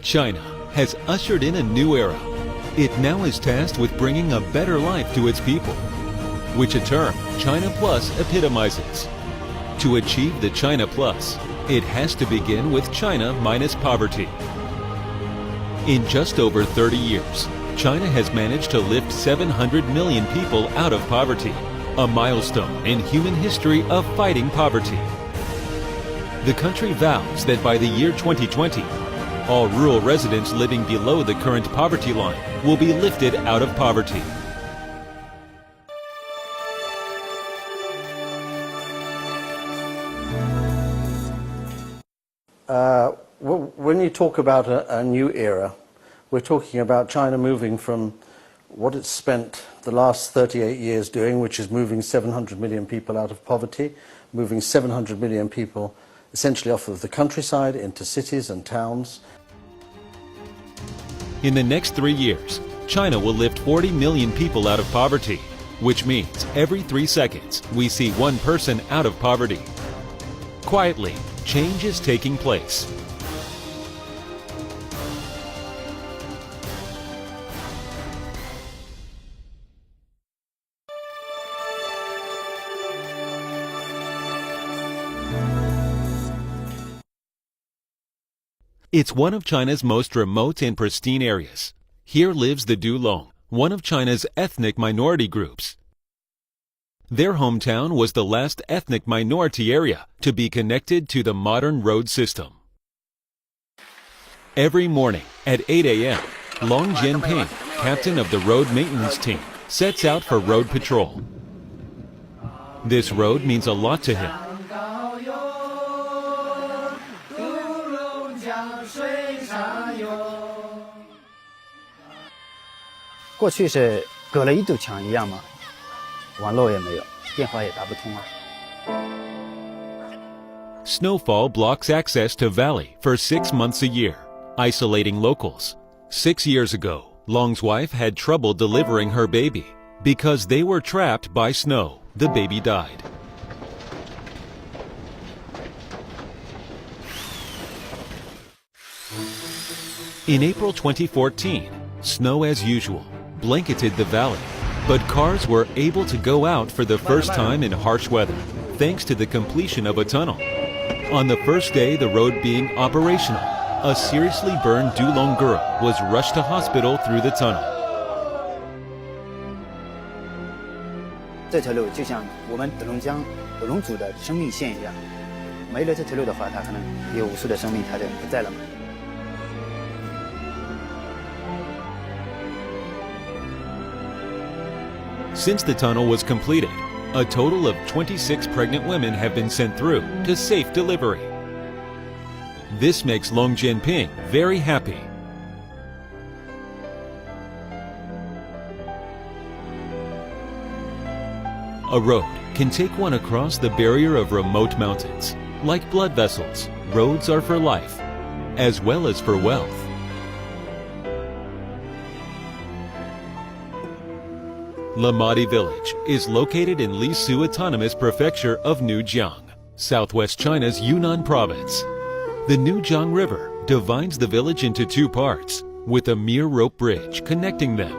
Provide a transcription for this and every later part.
China has ushered in a new era. It now is tasked with bringing a better life to its people, which a term China Plus epitomizes. To achieve the China Plus, it has to begin with China minus poverty. In just over 30 years, China has managed to lift 700 million people out of poverty, a milestone in human history of fighting poverty. The country vows that by the year 2020, all rural residents living below the current poverty line will be lifted out of poverty. When you talk about a new era, we're talking about China moving from what it's spent the last 38 years doing, which is moving 700 million people out of poverty, moving 700 million people essentially off of the countryside into cities and towns. In the next 3 years, China will lift 40 million people out of poverty, which means every 3 seconds we see one person out of poverty. Quietly, change is taking place. It's one of China's most remote and pristine areas. Here lives the Dulong, one of China's ethnic minority groups. Their hometown was the last ethnic minority area to be connected to the modern road system. Every morning at 8 a.m., Long Jianping, captain of the road maintenance team, sets out for road patrol. This road means a lot to him. 过去是隔了一堵墙一样嘛，网络也没有，电话也打不通啊。 Snowfall blocks access to Valley for 6 months a year, isolating locals. 6 years ago, Long's wife had trouble delivering her baby. Because they were trapped by snow, the baby died. In April 2014, snow as usual blanketed the valley, but cars were able to go out for the first time in harsh weather, thanks to the completion of a tunnel. On the first day the road being operational, a seriously burned Dulong girl was rushed to hospital through the tunnel. 这条路就像我们德龙江德龙族的生命线一样，没了这条路的话，它可能有无数的生命它就不在了嘛。 Since the tunnel was completed, a total of 26 pregnant women have been sent through to safe delivery. This makes Long Jianping very happy. A road can take one across the barrier of remote mountains. Like blood vessels, roads are for life, as well as for wealth. Lamadi Village is located in Lisu Autonomous Prefecture of Nujiang, southwest China's Yunnan province. The Nujiang River divides the village into 2 parts, with a mere rope bridge connecting them.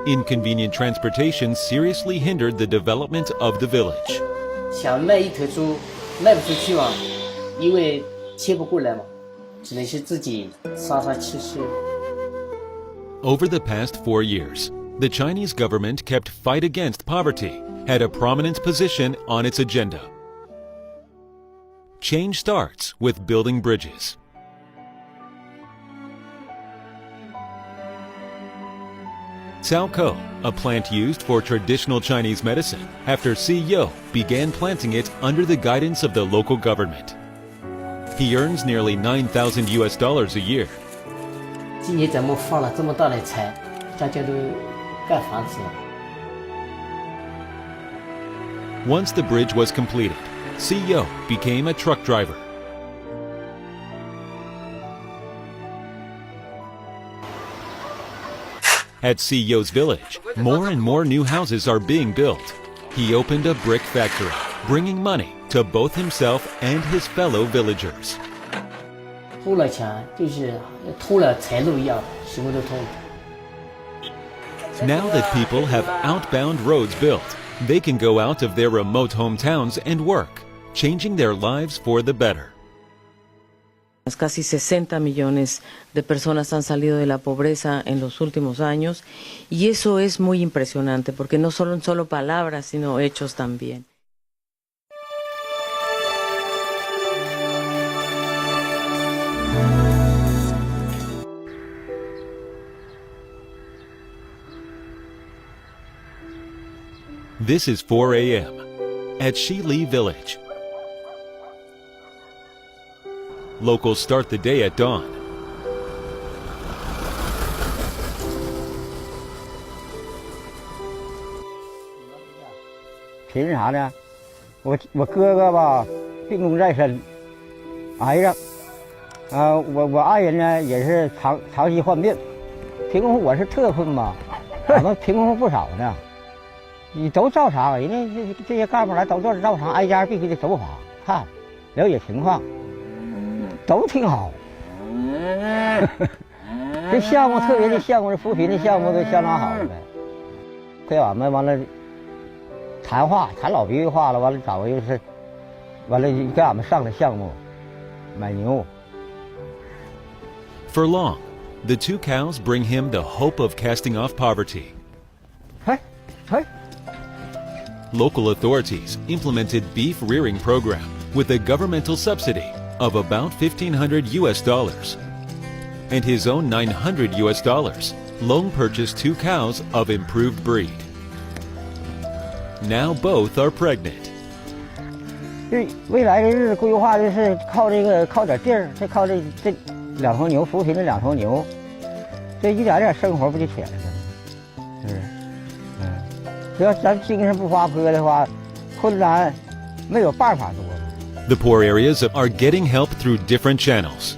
Inconvenient transportation seriously hindered the development of the village. 想卖一头猪，卖不出去嘛，因为切不过来嘛，只能是自己杀杀吃吃。 Over the past 4 years, the Chinese government kept fight against poverty, had a prominent position on its agenda. Change starts with building bridges. Cao Ko, a plant used for traditional Chinese medicine, after Si Yo began planting it under the guidance of the local government. He earns nearly $9,000 a year. 今年咱们放了这么大的财，大家都盖房子了。 Once the bridge was completed, Si Yo became a truck driver. At Si Yo's village, more and more new houses are being built. He opened a brick factory, bringing money to both himself and his fellow villagers. 偷了钱，就是偷了财路一样，什么都偷了。 Now that people have outbound roads built, they can go out of their remote hometowns and work, changing their lives for the better. Casi 60 millones de personas han salido de la pobreza en los últimos años y eso es muy impresionante porque no son solo palabras sino hechos también. This is 4 a.m. at Shili Village. Locals start the day at dawn. 凭啥呢？我哥哥吧，病重在身，癌症。我爱人呢也是长期患病，贫困户我是特困嘛，我们贫困户不少呢。你都照常，人家这些干部来都照常，挨家必须得走访看，了解情况。 都挺好，这项目特别的项目，这扶贫的项目都相当好的。跟俺们完了谈老逼话了，完了找个就是，完了给俺们上的项目，买牛。For long, the 2 cows bring him the hope of casting off poverty. Local authorities implemented beef rearing program with a governmental subsidy of about $1,500 and his own $900 loan purchased 2 cows of improved breed. Now both are pregnant. 这未来的日子规划就是靠点地儿，再靠这2头牛扶贫的2头牛，这一点点生活不就起来了吗？是不是？只要咱精神不滑坡的话，困难没有办法做。 The poor areas are getting help through different channels.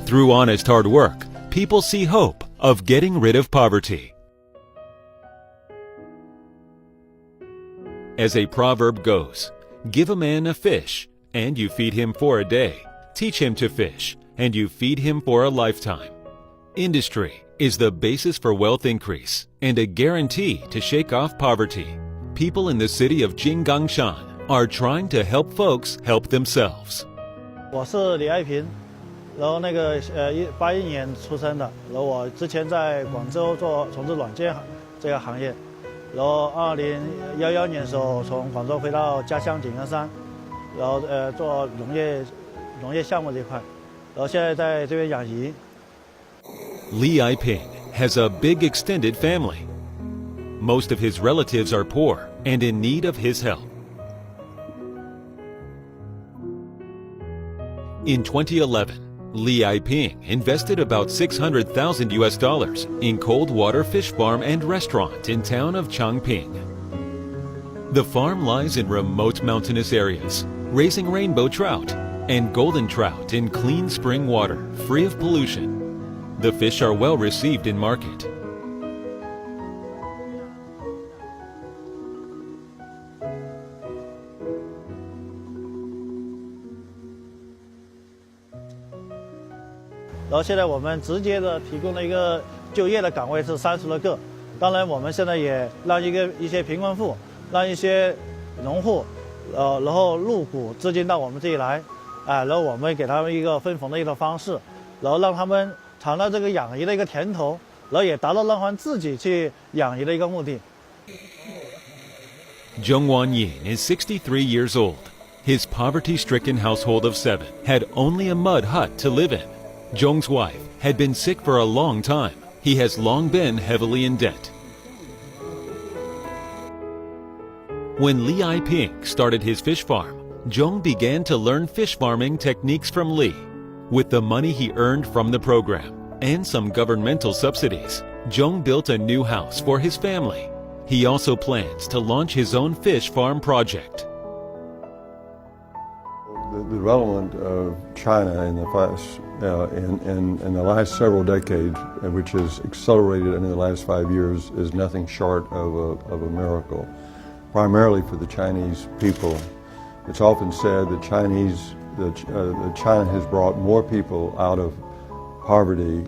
Through honest hard work, people see hope of getting rid of poverty. As a proverb goes, give a man a fish, and you feed him for a day. Teach him to fish, and you feed him for a lifetime. Industry is the basis for wealth increase and a guarantee to shake off poverty. People in the city of Jinggangshan are trying to help folks help themselves. 我是李爱平，然后81年出生的，然后我之前在广州从事软件这个行业，然后2011年的时候从广州回到家乡井冈山，然后做农业项目这一块，然后现在在这边养鱼。 Li Aiping has a big extended family. Most of his relatives are poor and in need of his help. In 2011, Li Aiping invested about $600,000 in cold water fish farm and restaurant in town of Changping. The farm lies in remote mountainous areas, raising rainbow trout and golden trout in clean spring water, free of pollution. The fish are well received in market.然后现在我们直接的提供了一个就业的岗位是30多个，当然我们现在也让一些贫困户，让一些农户，然后入股资金到我们这里来，然后我们给他们一个分红的一个方式，然后让他们尝到这个养鱼的一个甜头，然后也达到让他们自己去养鱼的一个目的。Zhong Wanyin is 63 years old. His poverty-stricken household of 7 had only a mud hut to live in. Zhong's wife had been sick for a long time. He has long been heavily in debt. When Li Aiping started his fish farm, Zhong began to learn fish farming techniques from Li. With the money he earned from the program and some governmental subsidies, Zhong built a new house for his family. He also plans to launch his own fish farm project. The development of China in the last several decades, which has accelerated in the last 5 years, is nothing short of a miracle, primarily for the Chinese people. It's often said that Chinese China has brought more people out of poverty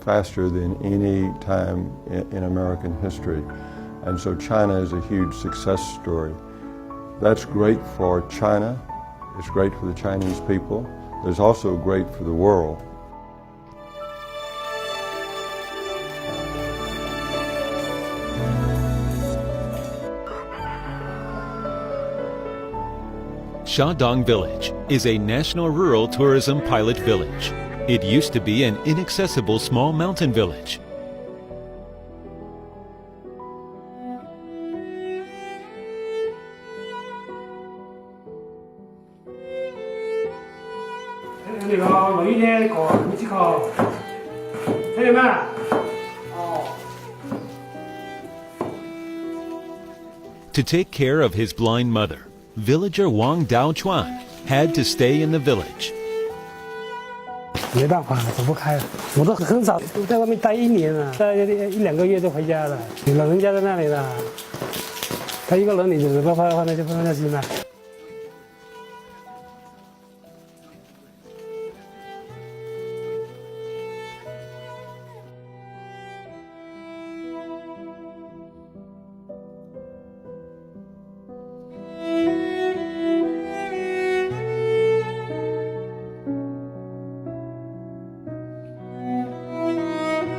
faster than any time in American history. And so China is a huge success story. That's great for China. It's great for the Chinese people. It's also great for the world. Shandong Village is a national rural tourism pilot village. It used to be an inaccessible small mountain village. To take care of his blind mother, villager Wang Daochuan had to stay in the village. 没办法，走不开了。我都很少，都在外面待1年了，待1-2个月就回家了。老人家在那里了，他一个人你怎么办法，那就放下心了。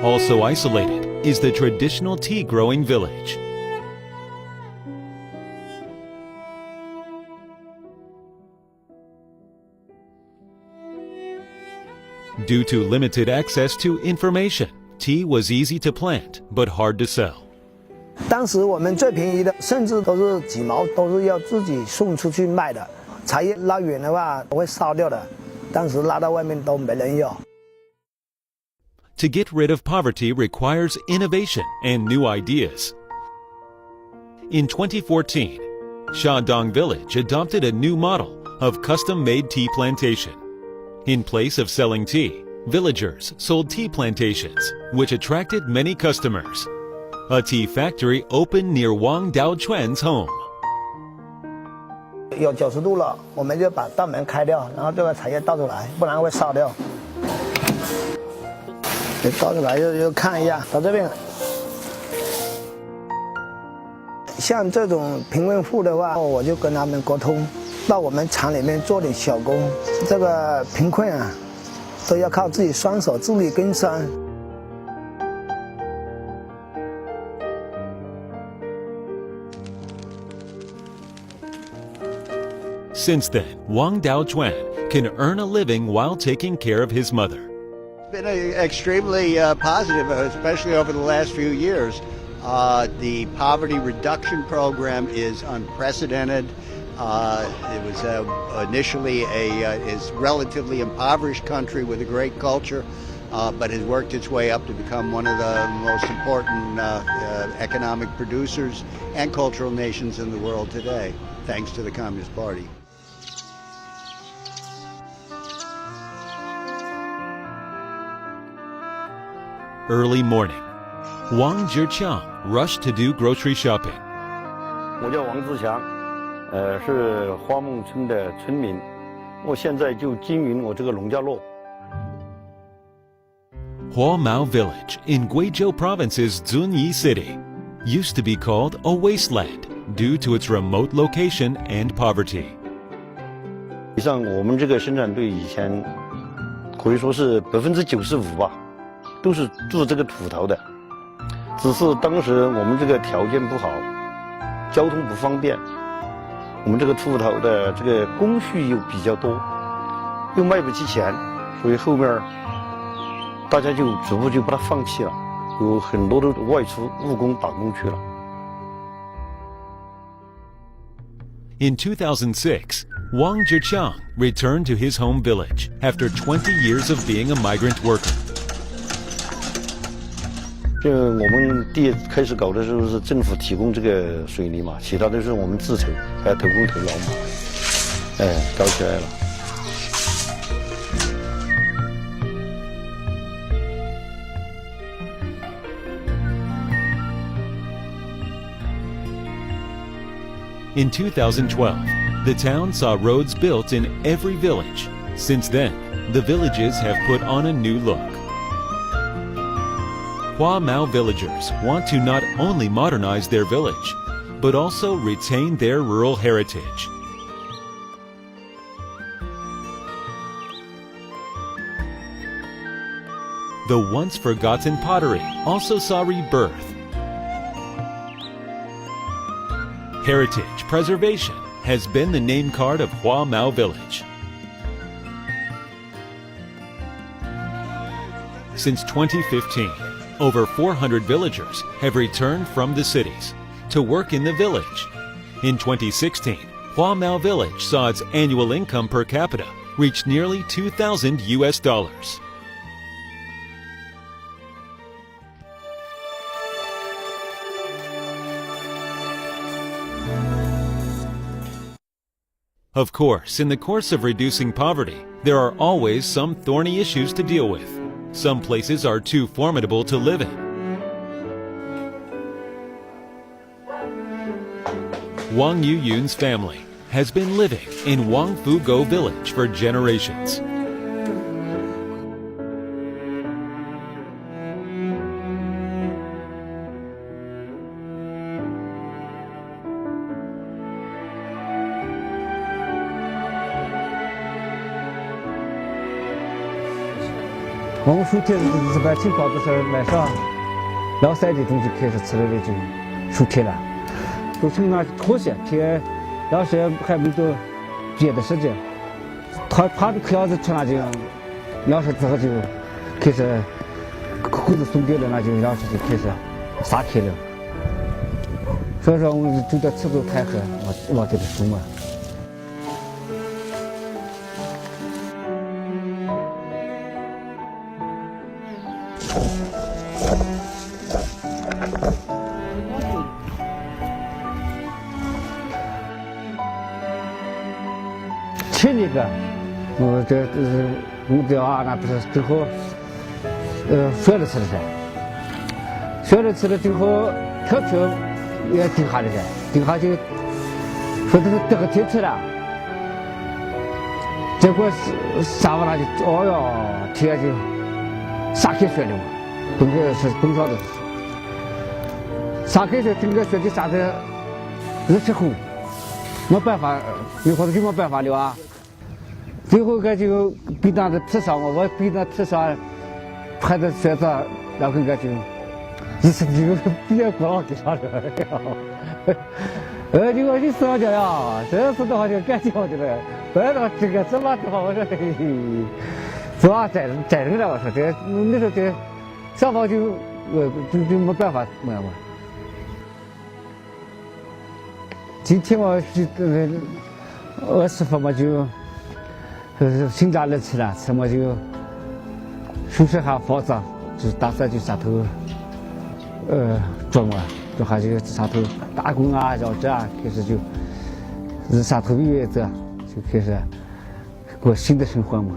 Also isolated is the traditional tea-growing village. Due to limited access to information, tea was easy to plant but hard to sell. 当时我们最便宜的，甚至都是几毛，都是要自己送出去卖的。茶叶拉远的话会烧掉的，当时拉到外面都没人要。 To get rid of poverty requires innovation and new ideas. In 2014, Shandong Village adopted a new model of custom-made tea plantation. In place of selling tea, villagers sold tea plantations, which attracted many customers. A tea factory opened near Wang Daochuan's home. 有90度了，我们就把大门开掉，然后这个茶叶倒出来，不然会烧掉。 你倒出来就看一下，到这边。像这种贫困户的话，我就跟他们沟通，到我们厂里面做点小工。这个贫困啊，都要靠自己双手自力更生。 Since then, Wang Daochuan can earn a living while taking care of his mother. Been extremely positive, especially over the last few years. The poverty reduction program is unprecedented. It was initially a relatively impoverished country with a great culture, but has worked its way up to become one of the most important economic producers and cultural nations in the world today, thanks to the Communist Party. Early morning, Wang Zhiqiang rushed to do grocery shopping. 我叫王志强，是花梦村的村民。我现在就经营我这个农家乐。 Huomao Village in Guizhou Province's Zunyi City used to be called a wasteland due to its remote location and poverty. 实际上，我们这个生产队以前可以说是95%吧，都是做这个土陶的。只是当时我们这个条件不好，交通不方便，我们这个土陶的这个工序又比较多，又卖不起钱，所以后面大家就逐步就把它放弃了，有很多的外出务工打工去了。 In 2006, Wang Zhiqiang returned to his home village after 20 years of being a migrant worker. 我们第开始搞的时候是政府提供这个水泥嘛，其他都是我们自筹，还要投工投劳嘛，搞起来了。 In 2012, The town saw roads built in every village. Since then, the villages have put on a new look. Hua Mao villagers want to not only modernize their village, but also retain their rural heritage. The once forgotten pottery also saw rebirth. Heritage preservation has been the name card of Hua Mao Village. Since 2015, over 400 villagers have returned from the cities to work in the village. In 2016, Hua Mao Village saw its annual income per capita reach nearly $2,000. Of course, in the course of reducing poverty, there are always some thorny issues to deal with. Some places are too formidable to live in. Wang Yuyun's family has been living in Wangfugo village for generations.我们暑天这边情况不是蛮少，老三的东西开始吃了就暑天了，都成那拖鞋，天老三还没到别的时间，他着裤腰子穿那就，老三之后就开始裤子松掉了，那就老三就开始撒开了，所以说我们就得吃不太喝，我给他送嘛。前几个，我这是我这啊，那不是最后，摔了吃了噻，摔了吃了最后跳也顶下来噻，顶下就说这个天吃了，结果下午那就哦哟，天就撒开水了嘛，冬天是冬烧的，撒开水整个水就撒的热气红，没办法，有好多就没办法了啊。最后个就被那个刺伤我被那刺伤，拍的摔着，然后个就一次就比较过了给他了。结果你说着呀，这次的话就感觉好的了。不然的话，这个怎么的话，我说嘿嘿，是吧？宰人了，我说这那时候这上方就没办法没有嘛。今天我是我师傅嘛就。新家来吃了，吃么就收拾下房子，就打算就上头，种嘛，就还就上头打工啊，绕着啊，开始就上头越着，就开始过新的生活嘛。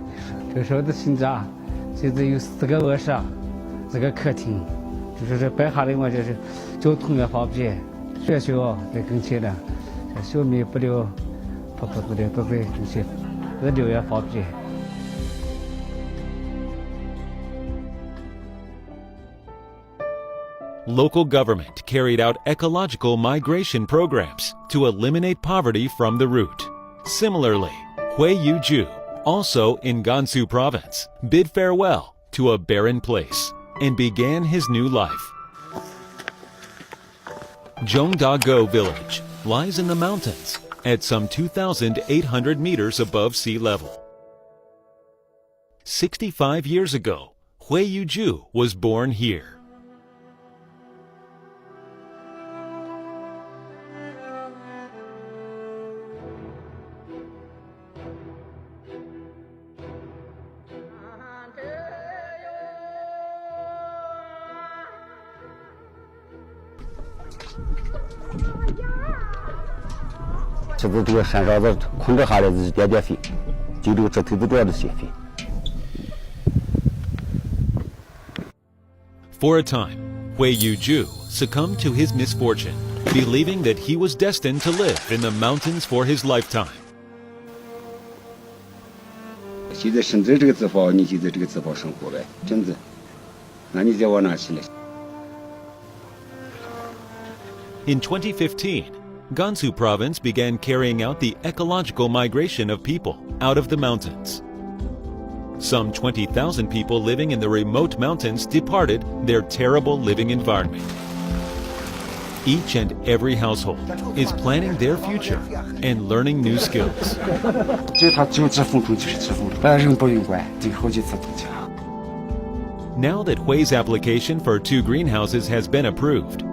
这时候的新家，现在有4个卧室，1个客厅，就是这摆下来嘛，就是交通也方便，学校在跟前了，小米不了，泡不了，都在跟前。Local government carried out ecological migration programs to eliminate poverty from the root. Similarly, Hui Yuju, also in Gansu province, bid farewell to a barren place and began his new life. Zhongdago village lies in the mountains at some 2,800 meters above sea level. 65 years ago, Hui Yuju was born here. For a time, Hui Yuju succumbed to his misfortune believing that he was destined to live in the mountains for his lifetime. 现在生在这个地方，你就在这个地方生活呗，真的。那你再往哪去呢？ In 2015, Gansu province began carrying out the ecological migration of people out of the mountains. Some 20,000 people living in the remote mountains departed their terrible living environment. Each and every household is planning their future and learning new skills. Now that Hui's application for 2 greenhouses has been approved,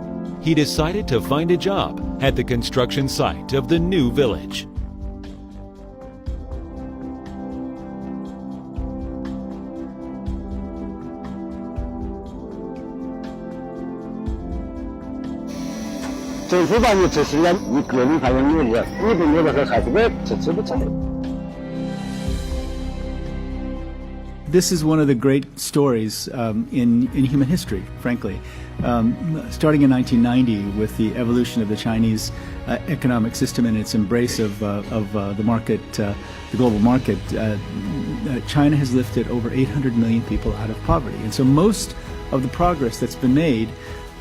he decided to find a job at the construction site of the new village. This is one of the great stories in human history, frankly. Starting in 1990 with the evolution of the Chinese economic system and its embrace of the market, the global market, China has lifted over 800 million people out of poverty. And so most of the progress that's been made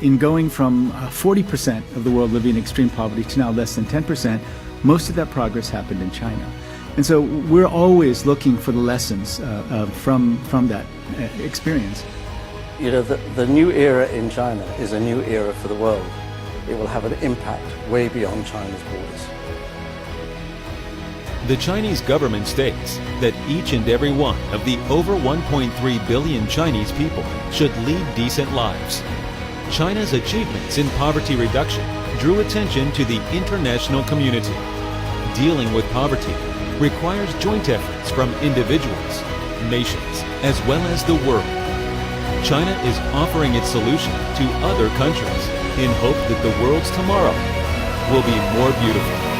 in going from 40% of the world living in extreme poverty to now less than 10%, most of that progress happened in China. And so we're always looking for the lessons from that experience. You know, the new era in China is a new era for the world. It will have an impact way beyond China's borders. The Chinese government states that each and every one of the over 1.3 billion Chinese people should lead decent lives. China's achievements in poverty reduction drew attention to the international community. Dealing with poverty requires joint efforts from individuals, nations, as well as the world. China is offering its solution to other countries in hope that the world's tomorrow will be more beautiful.